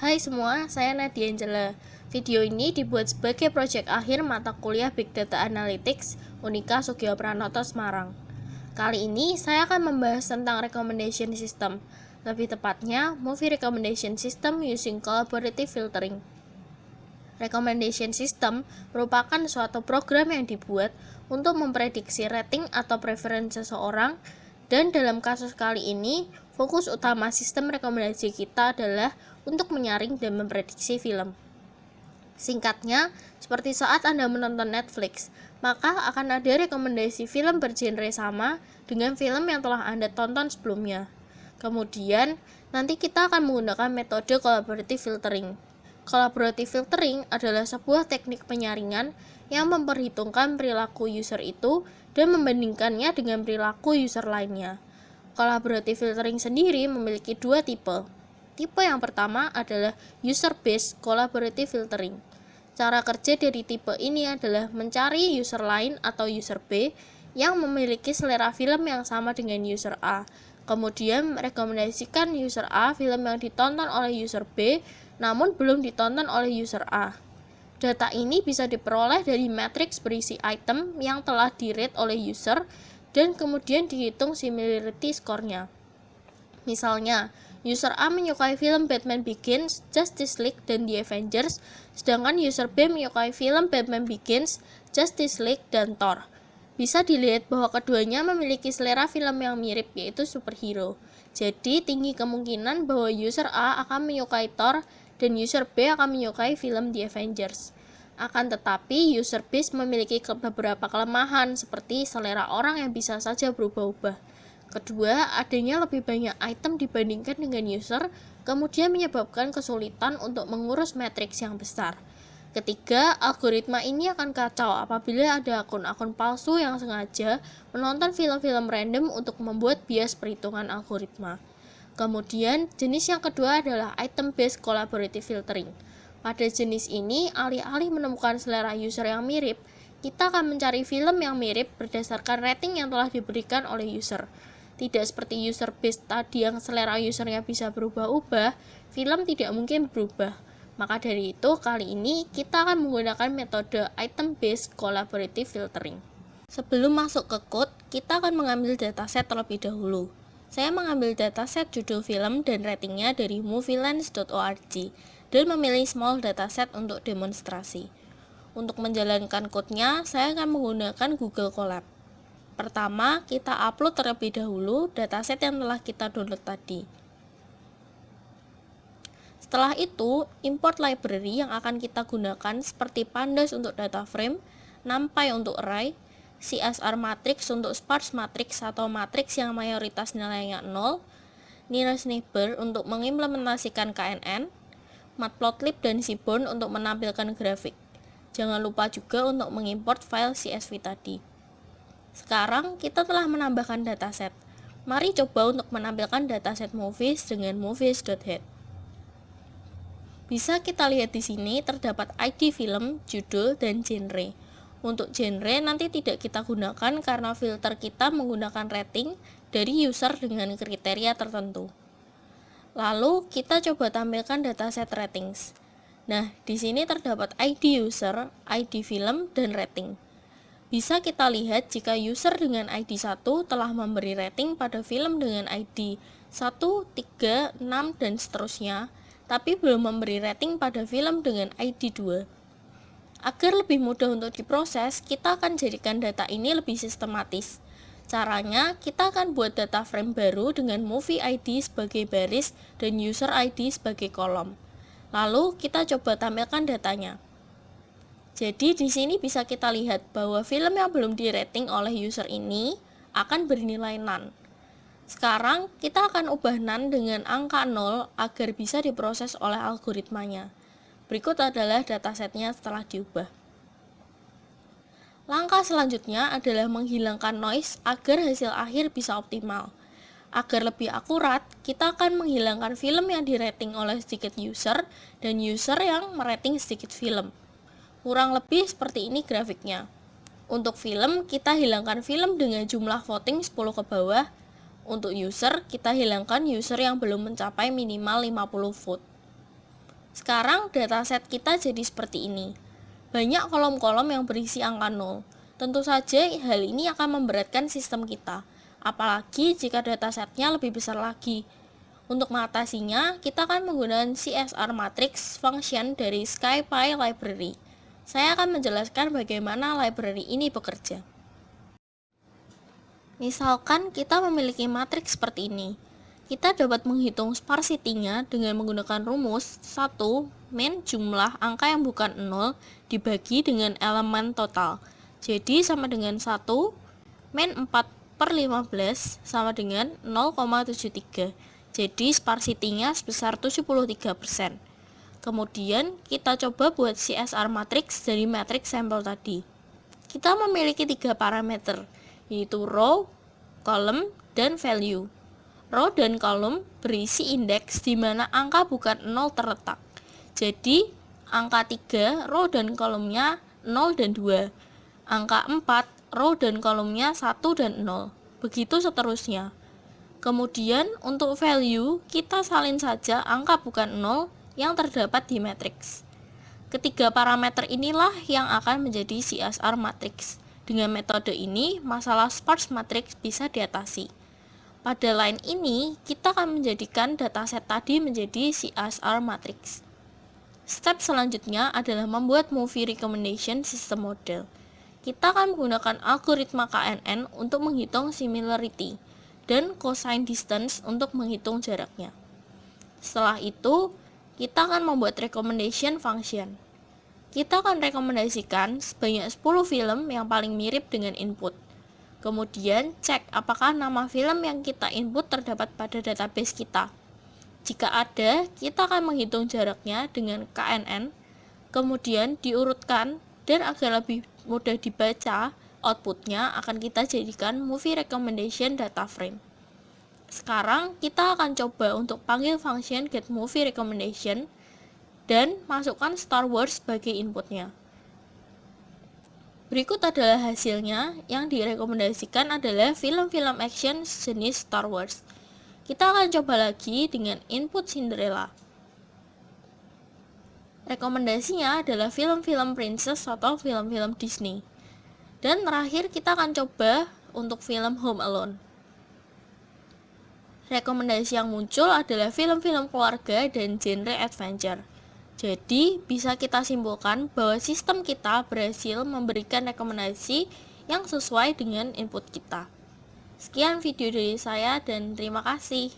Hai semua, saya Nadia Angela. Video ini dibuat sebagai proyek akhir mata kuliah Big Data Analytics Unika Sugio Pranoto Semarang. Kali ini saya akan membahas tentang recommendation system, lebih tepatnya movie recommendation system using collaborative filtering. Recommendation system merupakan suatu program yang dibuat untuk memprediksi rating atau preferensi seseorang, dan dalam kasus kali ini, fokus utama sistem rekomendasi kita adalah untuk menyaring dan memprediksi film. Singkatnya, seperti saat Anda menonton Netflix, maka akan ada rekomendasi film bergenre sama dengan film yang telah Anda tonton sebelumnya. Kemudian, nanti kita akan menggunakan metode collaborative filtering. Collaborative filtering adalah sebuah teknik penyaringan yang memperhitungkan perilaku user itu dan membandingkannya dengan perilaku user lainnya. Collaborative filtering sendiri memiliki dua tipe. Tipe yang pertama adalah user-based collaborative filtering. Cara kerja dari tipe ini adalah mencari user lain atau user B yang memiliki selera film yang sama dengan user A, kemudian merekomendasikan user A film yang ditonton oleh user B namun belum ditonton oleh user A. Data ini bisa diperoleh dari matriks berisi item yang telah di-rate oleh user dan kemudian dihitung similarity score-nya. Misalnya, user A menyukai film Batman Begins, Justice League, dan The Avengers, sedangkan user B menyukai film Batman Begins, Justice League, dan Thor. Bisa dilihat bahwa keduanya memiliki selera film yang mirip, yaitu superhero. Jadi, tinggi kemungkinan bahwa user A akan menyukai Thor dan user B akan menyukai film The Avengers. Akan tetapi, user B memiliki beberapa kelemahan, seperti selera orang yang bisa saja berubah-ubah. Kedua, adanya lebih banyak item dibandingkan dengan user, kemudian menyebabkan kesulitan untuk mengurus matriks yang besar. Ketiga, algoritma ini akan kacau apabila ada akun-akun palsu yang sengaja menonton film-film random untuk membuat bias perhitungan algoritma. Kemudian, jenis yang kedua adalah item-based collaborative filtering. Pada jenis ini, alih-alih menemukan selera user yang mirip, kita akan mencari film yang mirip berdasarkan rating yang telah diberikan oleh user. Tidak seperti user-based tadi yang selera usernya bisa berubah-ubah, film tidak mungkin berubah. Maka dari itu, kali ini kita akan menggunakan metode item-based collaborative filtering. Sebelum masuk ke code, kita akan mengambil dataset terlebih dahulu. Saya mengambil dataset judul film dan ratingnya dari movielens.org dan memilih small dataset untuk demonstrasi. Untuk menjalankan code-nya, saya akan menggunakan Google Colab. Pertama, kita upload terlebih dahulu dataset yang telah kita download tadi. Setelah itu, import library yang akan kita gunakan seperti pandas untuk data frame, numpy untuk array, CSR matrix untuk sparse matrix atau matrix yang mayoritas nilainya 0, nearest neighbor untuk mengimplementasikan KNN, matplotlib dan seaborn untuk menampilkan grafik. Jangan lupa juga untuk mengimport file CSV tadi. Sekarang kita telah menambahkan dataset. Mari coba untuk menampilkan dataset movies dengan movies.head. Bisa kita lihat di sini terdapat ID film, judul, dan genre. Untuk genre nanti tidak kita gunakan karena filter kita menggunakan rating dari user dengan kriteria tertentu. Lalu kita coba tampilkan dataset ratings. Nah, di sini terdapat ID user, ID film, dan rating. Bisa kita lihat jika user dengan ID 1 telah memberi rating pada film dengan ID 1, 3, 6, dan seterusnya, tapi belum memberi rating pada film dengan ID 2. Agar lebih mudah untuk diproses, kita akan jadikan data ini lebih sistematis. Caranya, kita akan buat data frame baru dengan movie ID sebagai baris dan user ID sebagai kolom. Lalu, kita coba tampilkan datanya. Jadi, di sini bisa kita lihat bahwa film yang belum di-rating oleh user ini akan bernilai none. Sekarang, kita akan ubah none dengan angka 0 agar bisa diproses oleh algoritmanya. Berikut adalah datasetnya setelah diubah. Langkah selanjutnya adalah menghilangkan noise agar hasil akhir bisa optimal. Agar lebih akurat, kita akan menghilangkan film yang di-rating oleh sedikit user dan user yang merating sedikit film. Kurang lebih seperti ini grafiknya. Untuk film, kita hilangkan film dengan jumlah voting 10 ke bawah. Untuk user, kita hilangkan user yang belum mencapai minimal 50 vote. Sekarang dataset kita jadi seperti ini. Banyak kolom-kolom yang berisi angka 0. Tentu saja hal ini akan memberatkan sistem kita, apalagi jika datasetnya lebih besar lagi. Untuk mengatasinya, kita akan menggunakan CSR Matrix function dari SciPy Library. Saya akan menjelaskan bagaimana library ini bekerja. Misalkan kita memiliki matriks seperti ini. Kita dapat menghitung sparsity-nya dengan menggunakan rumus 1 min jumlah angka yang bukan 0 dibagi dengan elemen total. Jadi sama dengan 1 min 4/15 sama dengan 0,73. Jadi sparsity-nya sebesar 73%. Kemudian kita coba buat CSR matrix dari matriks sampel tadi. Kita memiliki 3 parameter, yaitu row, column, dan value. Row dan column berisi indeks di mana angka bukan 0 terletak. Jadi, angka 3, row dan kolomnya 0 dan 2. Angka 4, row dan kolomnya 1 dan 0. Begitu seterusnya. Kemudian, untuk value, kita salin saja angka bukan 0 yang terdapat di matriks. Ketiga parameter inilah yang akan menjadi CSR matrix. Dengan metode ini, masalah sparse matrix bisa diatasi. Pada line ini, kita akan menjadikan dataset tadi menjadi CSR matrix. Step selanjutnya adalah membuat movie recommendation system model. Kita akan menggunakan algoritma KNN untuk menghitung similarity dan cosine distance untuk menghitung jaraknya. Setelah itu, kita akan membuat recommendation function. Kita akan rekomendasikan sebanyak 10 film yang paling mirip dengan input. Kemudian, cek apakah nama film yang kita input terdapat pada database kita. Jika ada, kita akan menghitung jaraknya dengan KNN, kemudian diurutkan, dan agar lebih mudah dibaca, outputnya akan kita jadikan movie recommendation data frame. Sekarang kita akan coba untuk panggil function getMovieRecommendation dan masukkan Star Wars sebagai inputnya. Berikut adalah hasilnya. Yang direkomendasikan adalah film-film action jenis Star Wars. Kita akan coba lagi dengan input Cinderella. Rekomendasinya adalah film-film princess atau film-film Disney. Dan terakhir kita akan coba untuk film Home Alone. Rekomendasi yang muncul adalah film-film keluarga dan genre adventure. Jadi, bisa kita simpulkan bahwa sistem kita berhasil memberikan rekomendasi yang sesuai dengan input kita. Sekian video dari saya dan terima kasih.